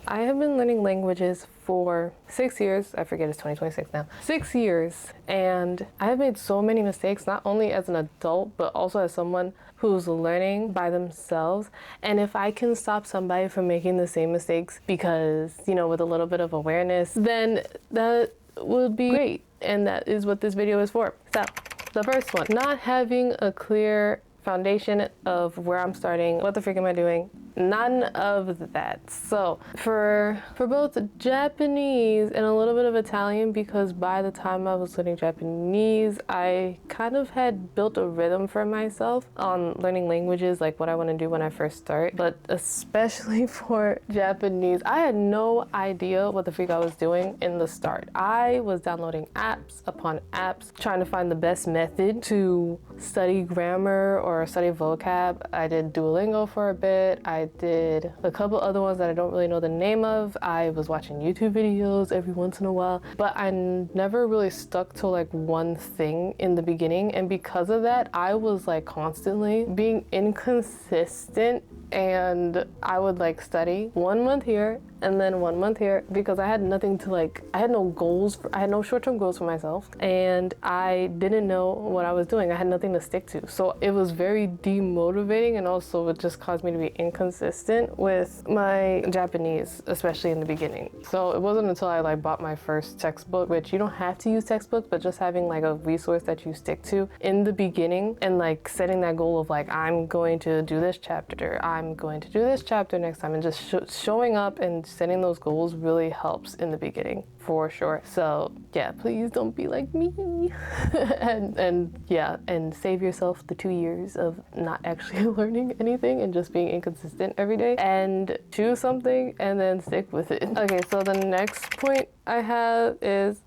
I have been learning languages for 6 years. I forget it's 2026 now. 6 years. And I have made so many mistakes, not only as an adult, but also as someone who's learning by themselves. And if I can stop somebody from making the same mistakes because, with a little bit of awareness, then that would be great. And that is what this video is for. So, the first one, not having a clear foundation of where I'm starting. What the freak am I doing? None of that. So for both Japanese and a little bit of Italian, because by the time I was learning Japanese, I kind of had built a rhythm for myself on learning languages, like what I want to do when I first start. But especially for Japanese, I had no idea what the freak I was doing in the start. I was downloading apps upon apps, trying to find the best method to study grammar or study vocab. I did Duolingo for a bit. I did a couple other ones that I don't really know the name of. I was watching YouTube videos every once in a while, but I never really stuck to like one thing in the beginning. And because of that, I was like constantly being inconsistent, and I would like study 1 month here and then 1 month here because I had nothing to I had no goals, I had no short-term goals for myself, and I didn't know what I was doing. I had nothing to stick to. So it was very demotivating, and also it just caused me to be inconsistent with my Japanese, especially in the beginning. So it wasn't until I bought my first textbook, which you don't have to use textbooks, but just having a resource that you stick to in the beginning and setting that goal of I'm going to do this chapter, I'm going to do this chapter next time, and just showing up and setting those goals really helps in the beginning, for sure. So yeah, please don't be like me and save yourself the 2 years of not actually learning anything and just being inconsistent every day, and choose something and then stick with it. Okay, so the next point I have is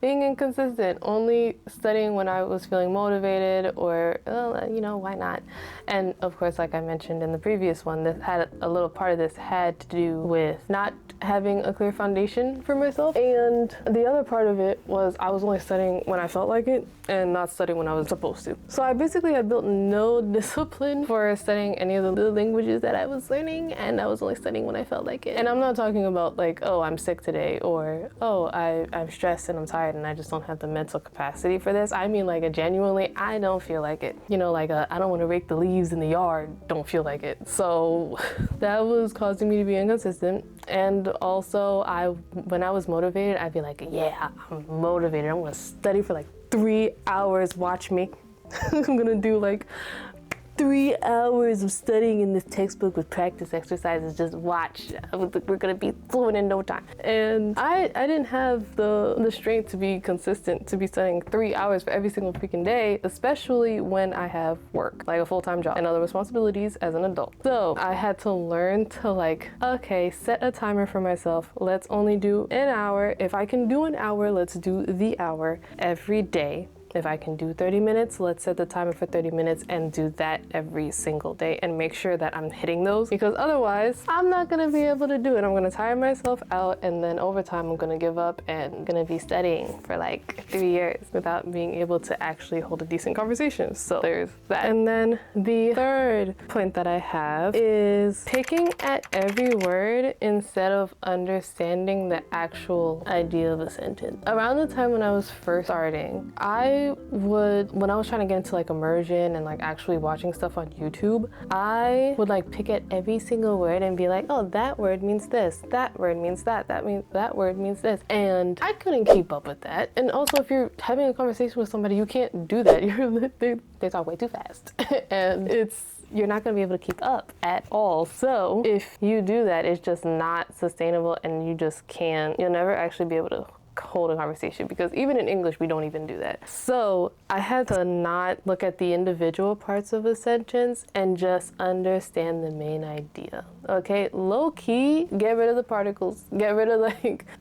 being inconsistent, only studying when I was feeling motivated, or why not? And of course, like I mentioned in the previous one, this had a little part of this had to do with not having a clear foundation for myself, and the other part of it was I was only studying when I felt like it and not studying when I was supposed to. So I basically had built no discipline for studying any of the languages that I was learning, and I was only studying when I felt like it. And I'm not talking about oh, I'm sick today, or oh, I'm stressed and I'm tired and I just don't have the mental capacity for this. I mean genuinely, I don't feel like it. I don't want to rake the leaves in the yard, don't feel like it. So that was causing me to be inconsistent. And also when I was motivated, I'd be like, yeah, I'm motivated. I'm gonna study for 3 hours, watch me. I'm gonna do 3 hours of studying in this textbook with practice exercises. Just watch. We're gonna be fluent in no time. And I didn't have the strength to be consistent, to be studying 3 hours for every single freaking day, especially when I have work, a full-time job and other responsibilities as an adult. So I had to learn to okay, set a timer for myself. Let's only do an hour. If I can do an hour, let's do the hour every day. If I can do 30 minutes, let's set the timer for 30 minutes and do that every single day and make sure that I'm hitting those, because otherwise I'm not gonna be able to do it. I'm gonna tire myself out, and then over time I'm gonna give up and gonna be studying for 3 years without being able to actually hold a decent conversation. So there's that. And then the third point that I have is picking at every word instead of understanding the actual idea of a sentence. Around the time when I was first starting, when I was trying to get into immersion and actually watching stuff on YouTube, I would pick at every single word and be like, oh, that word means this, that word means that, that word means this. And I couldn't keep up with that. And also, if you're having a conversation with somebody, you can't do that. They talk way too fast. And you're not going to be able to keep up at all. So if you do that, it's just not sustainable, and you'll never actually be able to hold a conversation, because even in English we don't even do that. So I had to not look at the individual parts of a sentence and just understand the main idea. Okay, low key, get rid of the particles, get rid of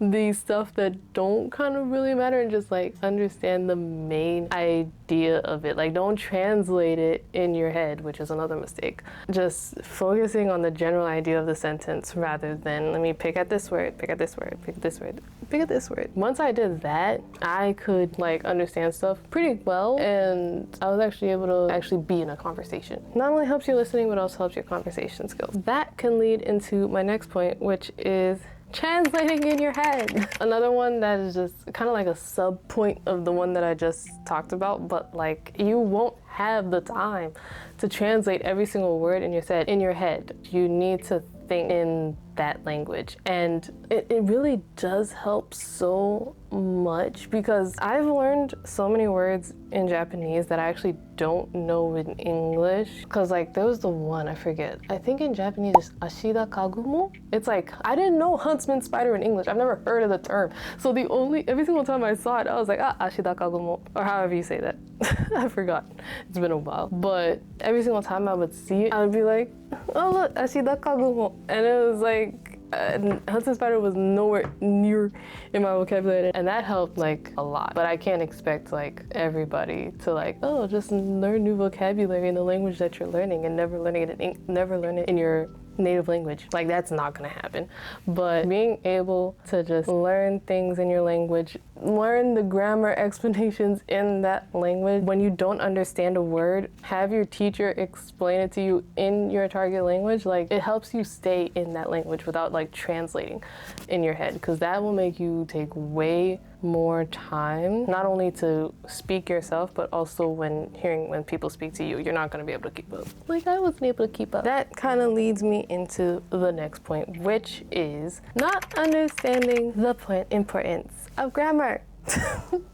the stuff that don't kind of really matter, and just understand the main idea idea of it. Like, don't translate it in your head, which is another mistake. Just focusing on the general idea of the sentence rather than, let me pick at this word, pick at this word, pick at this word, pick at this word. Once I did that, I could like understand stuff pretty well, and I was actually able to actually be in a conversation. Not only helps your listening, but also helps your conversation skills. That can lead into my next point, which is translating in your head. Another one that is just kind of like a sub point of the one that I just talked about, but like you won't have the time to translate every single word in your head. You need to think in that language, and it really does help so much, because I've learned so many words in Japanese that I actually don't know in English. Because like there was the one, I forget, I think in Japanese it's ashida kagumo. It's like, I didn't know huntsman spider in English. I've never heard of the term, so every single time I saw it I was like, ashida kagumo, or however you say that. I forgot, it's been a while, but every single time I would see it I would be like, oh look, ashida kagumo, and it was like huntsman spider was nowhere near in my vocabulary, and that helped like a lot. But I can't expect like everybody to like, oh, just learn new vocabulary in the language that you're learning and never learn it in your native language. Like, that's not gonna happen. But being able to just learn things in your language, learn the grammar explanations in that language. When you don't understand a word, have your teacher explain it to you in your target language. Like, it helps you stay in that language without like translating in your head, because that will make you take way more time, not only to speak yourself, but also when people speak to you. You're not going to be able to keep up. Like, I wasn't able to keep up. That kind of leads me into the next point, which is not understanding the importance of grammar.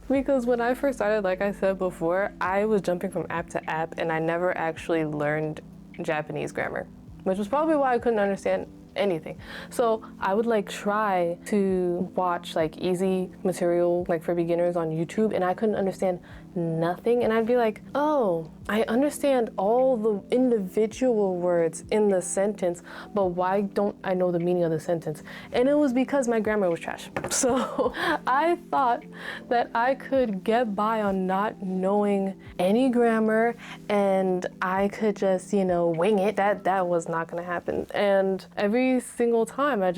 Because when I first started, like I said before, I was jumping from app to app, and I never actually learned Japanese grammar, which was probably why I couldn't understand anything. So I would like try to watch like easy material like for beginners on YouTube, and I couldn't understand nothing, and I'd be like, oh, I understand all the individual words in the sentence, but why don't I know the meaning of the sentence? And it was because my grammar was trash. So I thought that I could get by on not knowing any grammar, and I could just, wing it. That was not gonna happen. And every single time I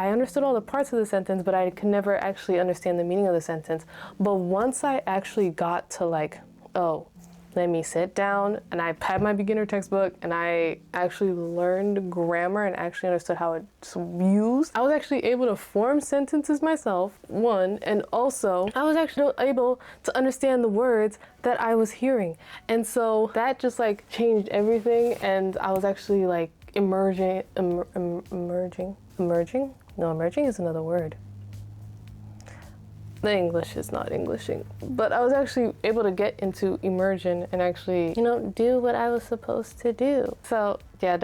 understood all the parts of the sentence, but I could never actually understand the meaning of the sentence. But once I actually got to like, oh, let me sit down, and I had my beginner textbook, and I actually learned grammar and actually understood how it's used. I was actually able to form sentences myself, one, and also I was actually able to understand the words that I was hearing. And so that just like changed everything, and I was actually like emerging? No, emerging is another word. The English is not Englishing, but I was actually able to get into immersion and actually, do what I was supposed to do. So yeah,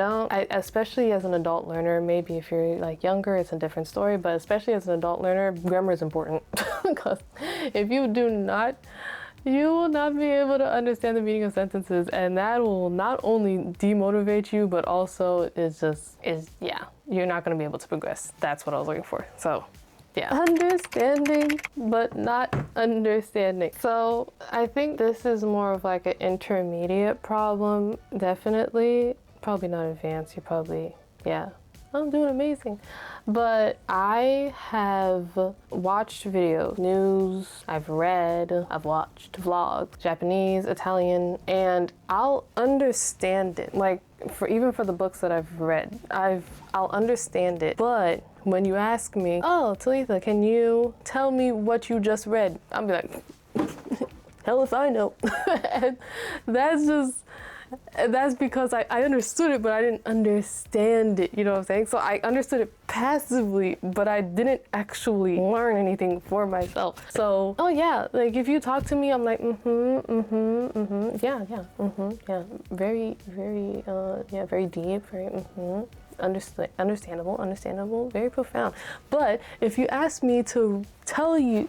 especially as an adult learner, maybe if you're like younger, it's a different story, but especially as an adult learner, grammar is important. Because if you do not, you will not be able to understand the meaning of sentences, and that will not only demotivate you, but also you're not going to be able to progress. That's what I was looking for. So yeah, understanding, but not understanding. So I think this is more of like an intermediate problem, definitely. Probably not advanced. You're probably, I'm doing amazing. But I have watched videos, news, I've read, I've watched vlogs, Japanese, Italian, and I'll understand it. Like, even for the books that I've read, I'll understand it. But when you ask me, oh, Talitha, can you tell me what you just read? I'll be like, hell if I know. And that's because I understood it, but I didn't understand it, you know what I'm saying? So I understood it passively, but I didn't actually learn anything for myself. So, oh yeah, like if you talk to me, I'm like, very, very, very deep, very, understandable, very profound. But if you ask me to tell you,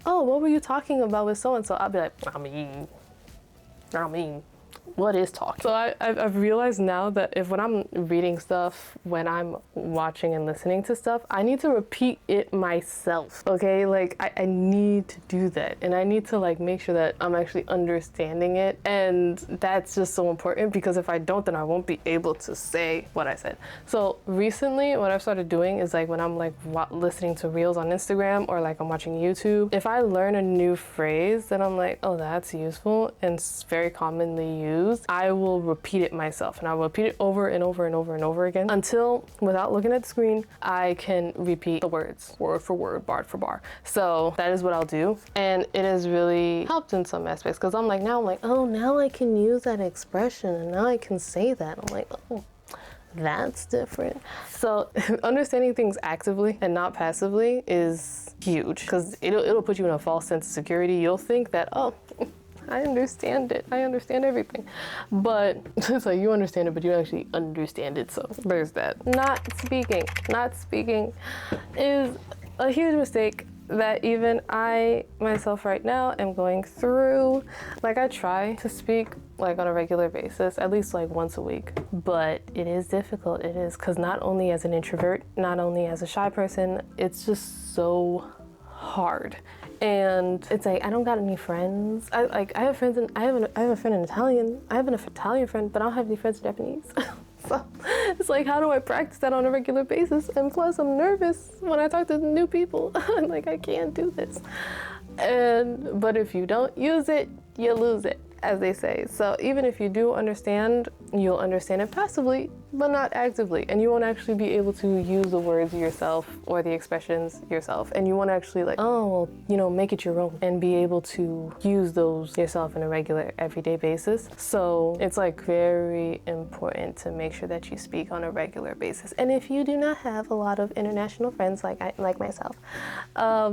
oh, what were you talking about with so-and-so? I'll be like, I mean, what is talking? So I've realized now that when I'm reading stuff, when I'm watching and listening to stuff, I need to repeat it myself, okay? Like I need to do that, and I need to like make sure that I'm actually understanding it, and that's just so important, because if I don't, then I won't be able to say what I said. So recently what I've started doing is like when I'm like listening to reels on Instagram, or like I'm watching YouTube, if I learn a new phrase that I'm like, oh, that's useful and it's very commonly used, I will repeat it myself, and I'll repeat it over and over and over and over again until, without looking at the screen, I can repeat the words word for word, bar for bar. So that is what I'll do, and it has really helped in some aspects, because I'm like, oh, now I can use that expression and now I can say that. I'm like, oh, that's different. So understanding things actively and not passively is huge, because it'll put you in a false sense of security. You'll think that, oh, I understand it. I understand everything. But it's like you understand it, but you actually understand it. So there's that. Not speaking is a huge mistake that even I myself right now am going through. Like I try to speak like on a regular basis, at least like once a week, but it is difficult. It is, because not only as an introvert, not only as a shy person, it's just so hard. And it's like, I don't got any friends. I have friends, and I have a friend in Italian. I have an Italian friend, but I don't have any friends in Japanese. So it's like, how do I practice that on a regular basis? And plus I'm nervous when I talk to new people. I'm like, I can't do this. But if you don't use it, you lose it, as they say. So even if you do understand, you'll understand it passively, but not actively. And you won't actually be able to use the words yourself or the expressions yourself. And you won't actually like, oh, well, make it your own and be able to use those yourself in a regular, everyday basis. So it's like very important to make sure that you speak on a regular basis. And if you do not have a lot of international friends like myself,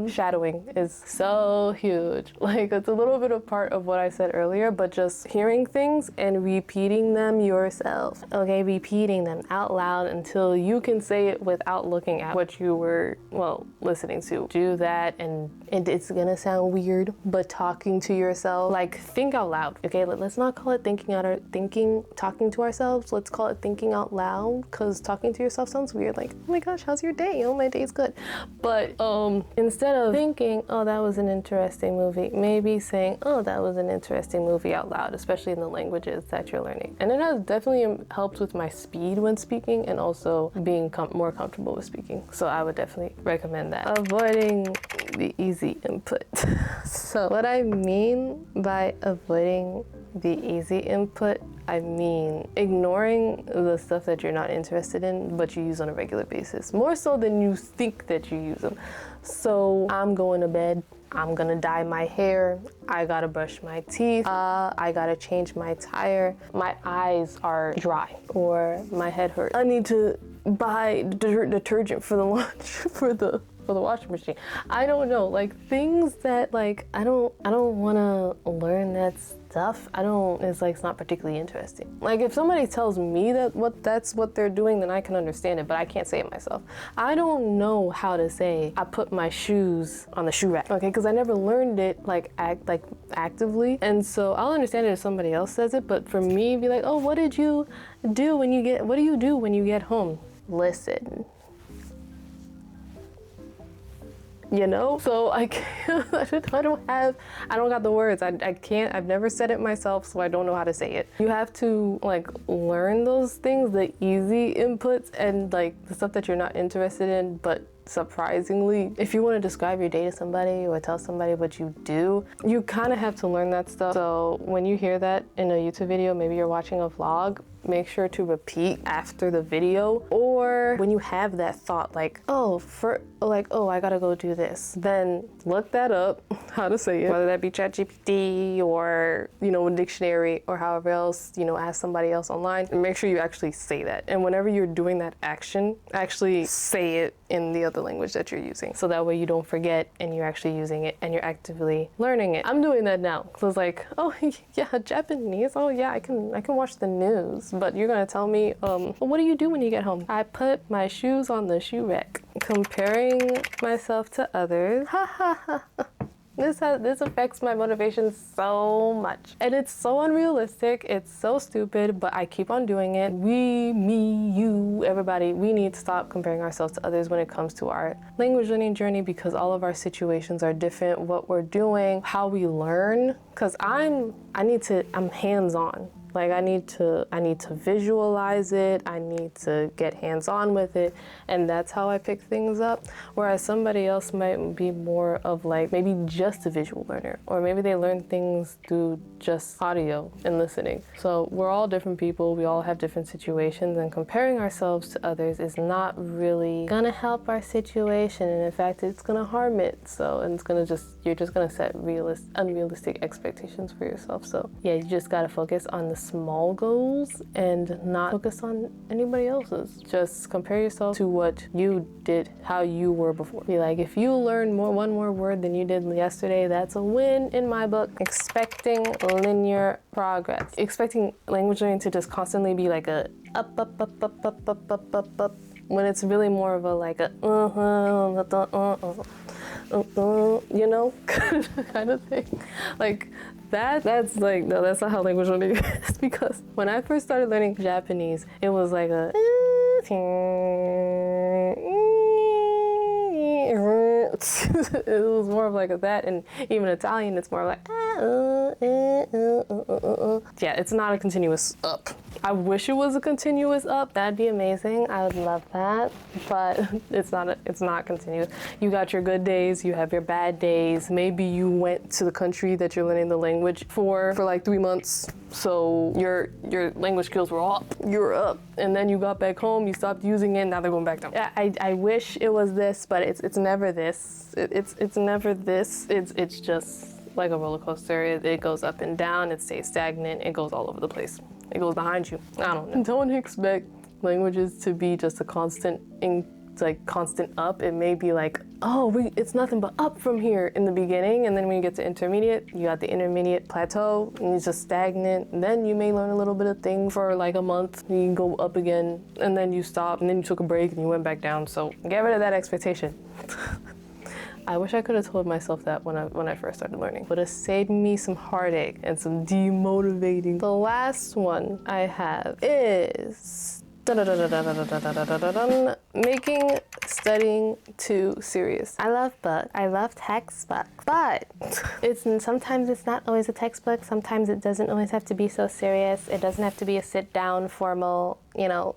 shadowing is so huge. Like it's a little bit of part of what I said earlier, but just hearing things and repeating them yourself. Okay, repeating them out loud until you can say it without looking at what you were, listening to. Do that, and it's gonna sound weird, but talking to yourself, like think out loud. Okay, let's not call it talking to ourselves. Let's call it thinking out loud, because talking to yourself sounds weird. Like, oh my gosh, how's your day? Oh, my day's good. But instead of thinking, oh, that was an interesting movie, maybe saying, oh, that was an interesting movie out loud, especially in the languages that you're learning. And it has definitely helped with my speed when speaking, and also being more comfortable with speaking. So I would definitely recommend that. Avoiding the easy input. So what I mean by avoiding the easy input, I mean ignoring the stuff that you're not interested in, but you use on a regular basis, more so than you think that you use them. So I'm going to bed, I'm gonna dye my hair, I gotta brush my teeth, I gotta change my tire, my eyes are dry, or my head hurts. I need to buy detergent for the for the washing machine. I don't know, like things that like I don't want to learn that stuff. It's not particularly interesting. Like if somebody tells me that's what they're doing, then I can understand it, but I can't say it myself. I don't know how to say I put my shoes on the shoe rack, okay, because I never learned it actively, and so I'll understand it if somebody else says it, but for me, be like, oh, what do you do when you get home? Listen. So I can't, I don't got the words. I can't, I've never said it myself, so I don't know how to say it. You have to learn those things, the easy inputs, and the stuff that you're not interested in, but surprisingly, if you want to describe your day to somebody or tell somebody what you do, you kind of have to learn that stuff. So when you hear that in a YouTube video, maybe you're watching a vlog, make sure to repeat after the video, or when you have that thought I gotta go do this, then look that up, how to say it, whether that be ChatGPT or a dictionary or however else, ask somebody else online, and make sure you actually say that. And whenever you're doing that action, actually say it in the other language that you're using, so that way you don't forget and you're actually using it and you're actively learning it. I'm doing that now, because oh yeah, Japanese, oh yeah, I can watch the news, but you're gonna tell me, well, what do you do when you get home? I put my shoes on the shoe rack. Comparing myself to others, This affects my motivation so much. And it's so unrealistic, it's so stupid, but I keep on doing it. We, me, you, everybody, we need to stop comparing ourselves to others when it comes to our language learning journey, because all of our situations are different, what we're doing, how we learn. Because I'm hands-on. Like I need to visualize it, I need to get hands-on with it, and that's how I pick things up. Whereas somebody else might be more of like maybe just a visual learner, or maybe they learn things through just audio and listening. So we're all different people, we all have different situations, and comparing ourselves to others is not really gonna help our situation, and in fact it's gonna harm it. So, and you're just gonna set unrealistic expectations for yourself. So yeah, you just gotta focus on the small goals and not focus on anybody else's. Just compare yourself to what you did, how you were before. Be like, if you learn one more word than you did yesterday, that's a win in my book. Expecting linear progress. Expecting language learning to just constantly be like a up, when it's really more of a like a you know, kind of thing. Like that's like, no, that's not how language learning is. Because when I first started learning Japanese, it was like a it was more of like that, and even Italian, it's more like yeah, it's not a continuous up. I wish it was a continuous up. That'd be amazing. I would love that, but it's not continuous. You got your good days, you have your bad days. Maybe you went to the country that you're learning the language for like 3 months. So your language skills were up, you're up, and then you got back home, you stopped using it, now they're going back down. I wish it was this, but it's never this. It's never this. It's just like a roller coaster. It goes up and down, it stays stagnant, it goes all over the place. It goes behind you. I don't know. Don't expect languages to be just a constant up. It may be like, it's nothing but up from here in the beginning, and then when you get to intermediate, you got the intermediate plateau, and it's just stagnant. And then you may learn a little bit of thing for like a month, and you go up again, and then you stop, and then you took a break, and you went back down. So get rid of that expectation. I wish I could have told myself that when I first started learning. Would have saved me some heartache and some demotivating. The last one I have is making studying too serious. I love books. I love textbooks, but sometimes it's not always a textbook. Sometimes it doesn't always have to be so serious. It doesn't have to be a sit-down, formal,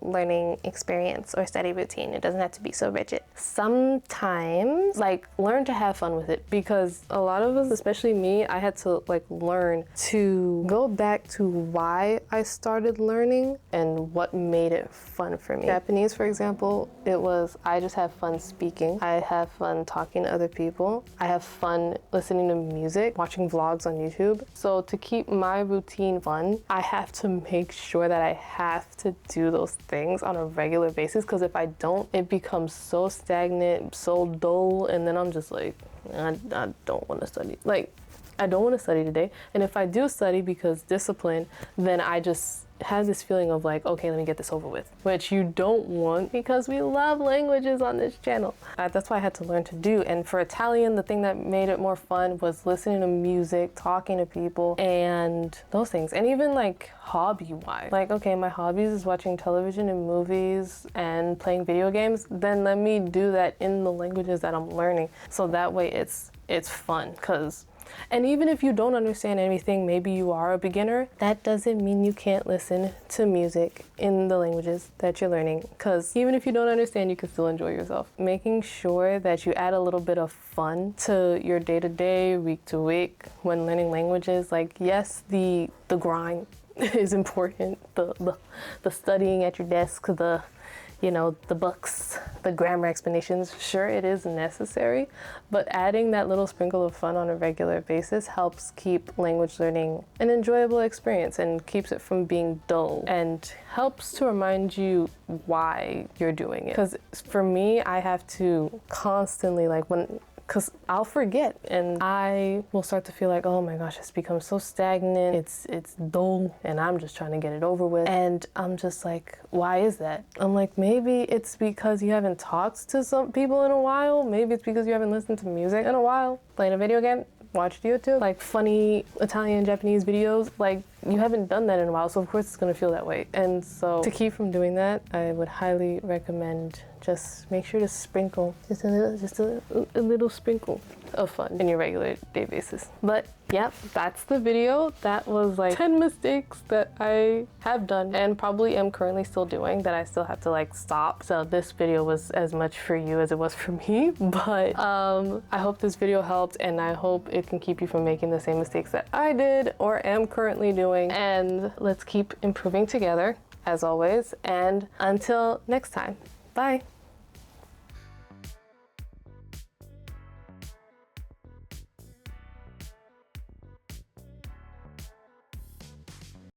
learning experience or study routine. It doesn't have to be so rigid. Sometimes, learn to have fun with it, because a lot of us, especially me, I had to learn to go back to why I started learning and what made it fun for me. Japanese, for example, I just have fun speaking. I have fun talking to other people. I have fun listening to music, watching vlogs on YouTube. So to keep my routine fun, I have to make sure that I have to do those things on a regular basis, because if I don't, it becomes so stagnant, so dull, and then I'm just like, I don't want to study. I don't want to study today. And if I do study because discipline, then I just have this feeling of okay, let me get this over with, which you don't want, because we love languages on this channel. That's why I had to learn to do. And for Italian, the thing that made it more fun was listening to music, talking to people, and those things. And even hobby-wise, okay, my hobbies is watching television and movies and playing video games, then let me do that in the languages that I'm learning. So that way it's fun, and even if you don't understand anything, maybe you are a beginner, that doesn't mean you can't listen to music in the languages that you're learning, because even if you don't understand, you can still enjoy yourself. Making sure that you add a little bit of fun to your day-to-day, week-to-week when learning languages. Yes, the grind is important, the studying at your desk, the books, the grammar explanations, sure, it is necessary, but adding that little sprinkle of fun on a regular basis helps keep language learning an enjoyable experience and keeps it from being dull, and helps to remind you why you're doing it. Because for me, I have to constantly, because I'll forget, and I will start to feel like, oh my gosh, it's become so stagnant, it's dull, and I'm just trying to get it over with. And I'm just like, why is that? I'm like, maybe it's because you haven't talked to some people in a while. Maybe it's because you haven't listened to music in a while. Playing a video game, watched YouTube, like funny Italian, Japanese videos, like you haven't done that in a while, so of course it's gonna feel that way. And so to keep from doing that, I would highly recommend just make sure to sprinkle just a little sprinkle of fun in your regular day basis. But yeah, that's the video. That was like 10 mistakes that I have done and probably am currently still doing that I still have to like stop. So this video was as much for you as it was for me, but I hope this video helped, and I hope it can keep you from making the same mistakes that I did or am currently doing. And let's keep improving together as always. And until next time, bye.